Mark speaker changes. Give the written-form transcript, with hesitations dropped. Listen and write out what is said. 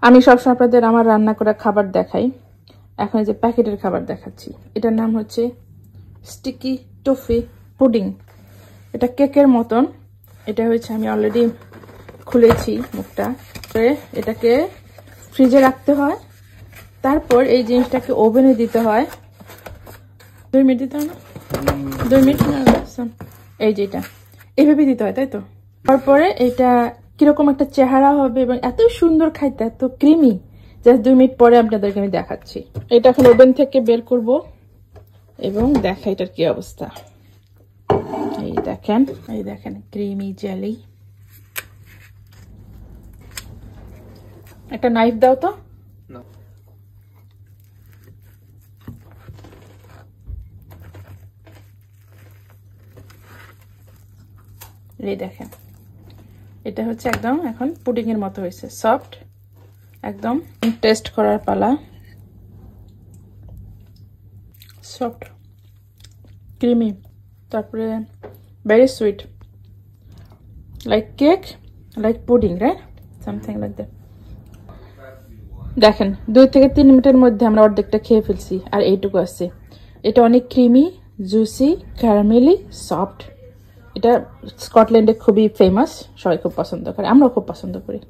Speaker 1: আমি সবসময় আপনাদের আমার রান্না করা খাবার দেখাই। এখন এই যে প্যাকেটের খাবার দেখাচ্ছি। এটার নাম হচ্ছে স্টিকি টফি পুডিং। এটা কেকের মতন। এটা হচ্ছে আমি অলরেডি খুলেছি মুখটা। এটাকে ফ্রিজে রাখতে হয়, তারপর এই জিনিসটাকে ওভেনে দিতে হয়। 2 মিনিট দিতে হয় না? 2 মিনিট না, এই যে এটা এইভাবে দিতে হয়, তাই তো? তারপরে এটা কিরকম একটা চেহারা হবে এবং এত সুন্দর খাইতে, এত ক্রিমি। জাস্ট 2 মিনিট পরে আপনাদেরকে আমি দেখাচ্ছি। এটা এখন ওভেন থেকে বের করব এবং দেখা এটার কি অবস্থা। এই দেখেন ক্রিমি জেলি। একটা নাইফ দাও তো। এই দেখেন, এটা হচ্ছে একদম এখন পুডিং এর মতো হয়েছে, সফট একদম। টেস্ট করার পালা। সফট, ক্রিমি, তারপরে very sweet, like cake, like pudding, right? Something like that. দেখেন 2 থেকে 3 মিনিটের মধ্যে আমরা অর্ধেকটা খেয়ে ফেলছি, আর এইটুকু আছে। এটা অনেক ক্রিমি, জুসি, ক্যারামেলি, সফট। এটা স্কটল্যান্ডে খুবই ফেমাস, সবাই খুব পছন্দ করে, আমরাও খুব পছন্দ করি।